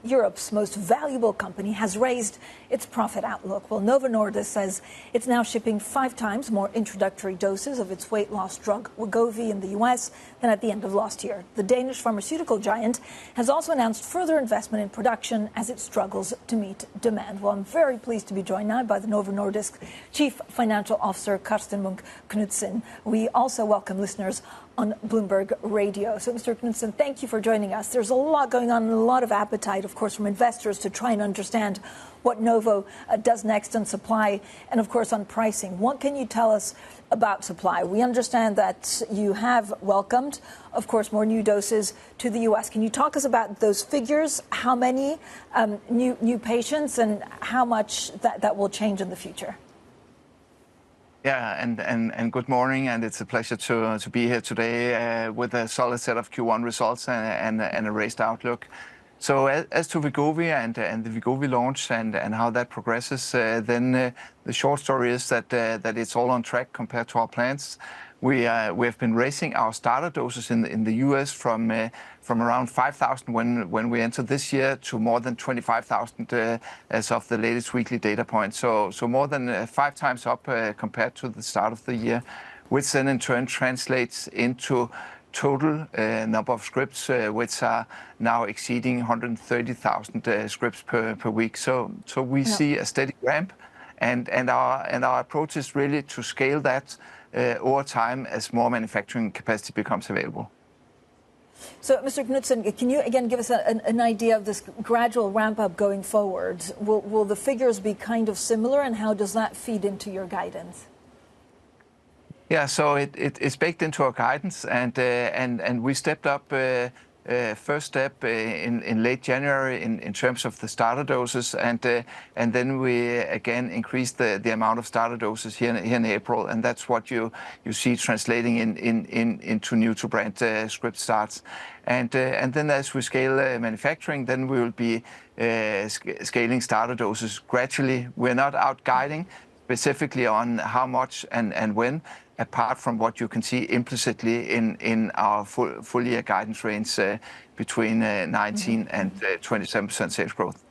Europe's most valuable company, has raised its profit outlook. Well, Novo Nordisk says it's now shipping 5 times more introductory doses of its weight loss drug Wegovy in the US than at the end of last year. The Danish pharmaceutical giant has also announced further investment in production as it struggles to meet demand. Well, I'm very pleased to be joined now by the Novo Nordisk Chief Financial Officer, Karsten Munk Knudsen. We also welcome listeners on Bloomberg Radio. So, Mr. Knudsen, thank you for joining us. There's a lot going on and a lot of appetite, of course, from investors to try and understand what Novo does next on supply and, of course, on pricing. What can you tell us about supply? We understand that you have welcomed, of course, more new doses to the U.S. Can you talk us about those figures? How many new patients and how much that will change in the future? Yeah, and good morning, and it's a pleasure to be here today with a solid set of Q1 results and a raised outlook. So as to Wegovy and the Wegovy launch and how that progresses, then the short story is that it's all on track compared to our plans. We have been raising our starter doses in the US from around 5,000 when we entered this year to more than 25,000 as of the latest weekly data point. So more than 5 times up compared to the start of the year, which then in turn translates into total number of scripts, which are now exceeding 130,000 scripts per week. So we see a steady ramp, and our approach is really to scale that over time as more manufacturing capacity becomes available. So, Mr. Knudsen, can you again give us an idea of this gradual ramp up going forward? Will the figures be kind of similar, and how does that feed into your guidance? Yeah, so it's baked into our guidance, and we stepped up first step in late January in terms of the starter doses, and then we again increased the amount of starter doses here in April, and that's what you see translating into new to brand script starts, and then as we scale manufacturing, then we will be scaling starter doses gradually. We're not out guiding specifically on how much and when, apart from what you can see implicitly in our full year guidance range between 19 and 27% sales growth.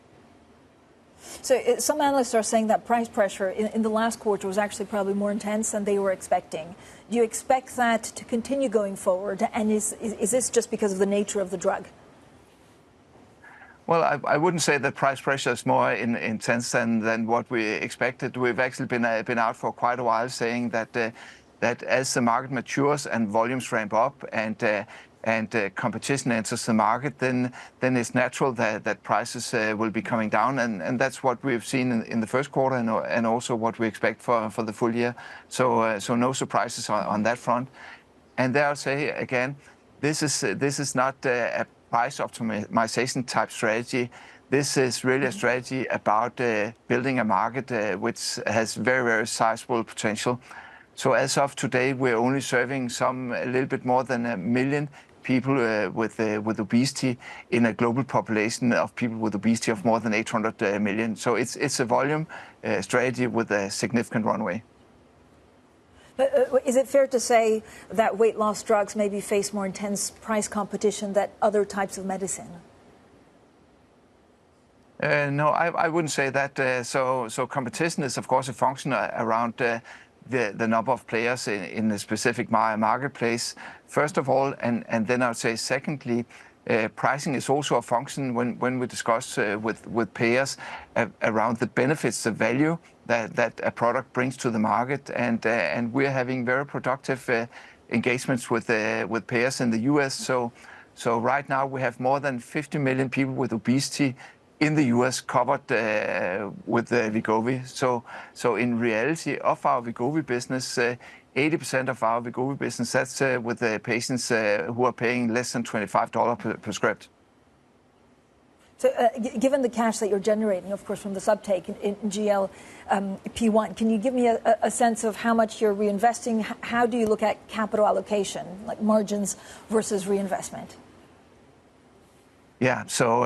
So some analysts are saying that price pressure in the last quarter was actually probably more intense than they were expecting. Do you expect that to continue going forward? And is this just because of the nature of the drug? Well, I wouldn't say that price pressure is more intense than what we expected. We've actually been out for quite a while saying that as the market matures and volumes ramp up and competition enters the market, then it's natural that prices will be coming down, and that's what we've seen in the first quarter and also what we expect for the full year. So no surprises on that front. And there I'll say again, this is not a price optimization type strategy. This is really a strategy about building a market which has very sizable potential. So as of today, we're only serving a little bit more than 1 million people with obesity in a global population of people with obesity of more than 800 million. So it's a volume strategy with a significant runway. Is it fair to say that weight loss drugs maybe face more intense price competition than other types of medicine? No, I wouldn't say that. So competition is, of course, a function around the number of players in a specific marketplace, first of all, and then I would say secondly, pricing is also a function when we discuss with payers around the benefits, the value that a product brings to the market, and we're having very productive engagements with payers in the US. So right now we have more than 50 million people with obesity in the US covered with Wegovy. So in reality of our Wegovy business, 80% of our Wegovy business, that's with the patients who are paying less than $25 per script. So given the cash that you're generating, of course, from this uptake in GLP-1, can you give me a sense of how much you're reinvesting? How do you look at capital allocation, like margins versus reinvestment? Yeah, so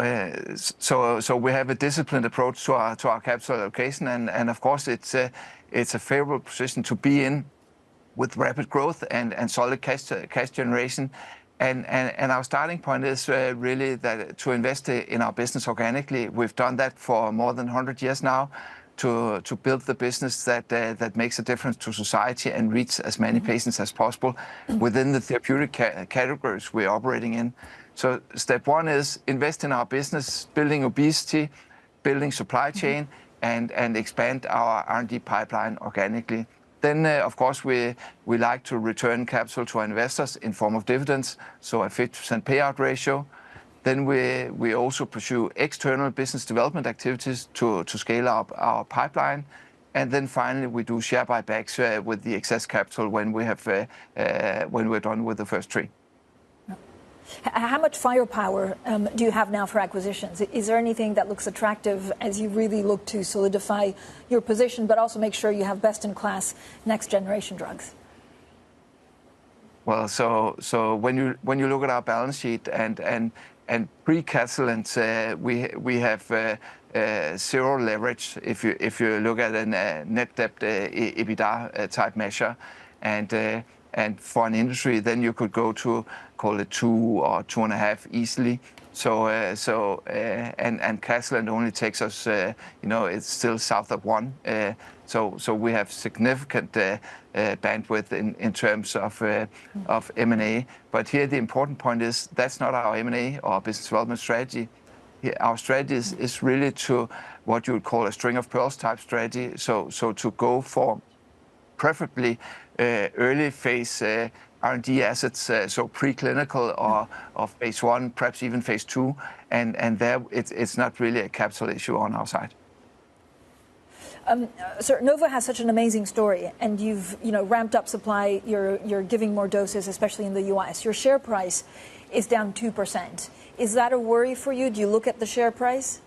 we have a disciplined approach to our capital allocation, and of course it's a favorable position to be in with rapid growth and solid cash generation. And our starting point is really that to invest in our business organically. We've done that for more than 100 years now, to build the business that makes a difference to society and reach as many patients as possible within the therapeutic categories we're operating in. So step one is invest in our business, building obesity, building supply chain, and expand our R&D pipeline organically. Then, of course, we like to return capital to our investors in form of dividends, so a 50% payout ratio. Then we also pursue external business development activities to scale up our pipeline. And then finally, we do share buybacks with the excess capital when we're done with the first three. How much firepower do you have now for acquisitions? Is there anything that looks attractive as you really look to solidify your position, but also make sure you have best-in-class next-generation drugs? Well, so when you look at our balance sheet and pre-Catalent, we have zero leverage if you look at a net debt EBITDA type measure, and for an industry, then you could go to call it 2 or 2.5 easily. And Catalent only takes us, it's still south of 1. So we have significant bandwidth in terms of M&A. But here the important point is that's not our M&A or business development strategy. Our strategy is really to what you would call a string of pearls type strategy. So to go for preferably early phase R&D assets, so preclinical or phase 1, perhaps even phase 2, and there it's not really a capital issue on our side. Sir, Novo has such an amazing story, and you've ramped up supply. You're giving more doses, especially in the U.S. Your share price is down 2%. Is that a worry for you? Do you look at the share price?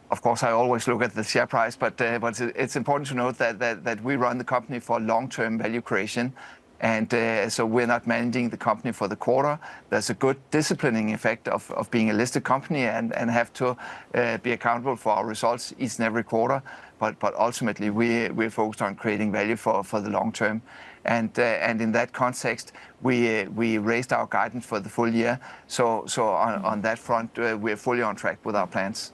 Of course, I always look at the share price, but it's important to note that we run the company for long-term value creation, and so we're not managing the company for the quarter. There's a good disciplining effect of being a listed company and have to be accountable for our results each and every quarter. But ultimately, we're focused on creating value for the long term, and in that context, we raised our guidance for the full year. So on that front, we're fully on track with our plans.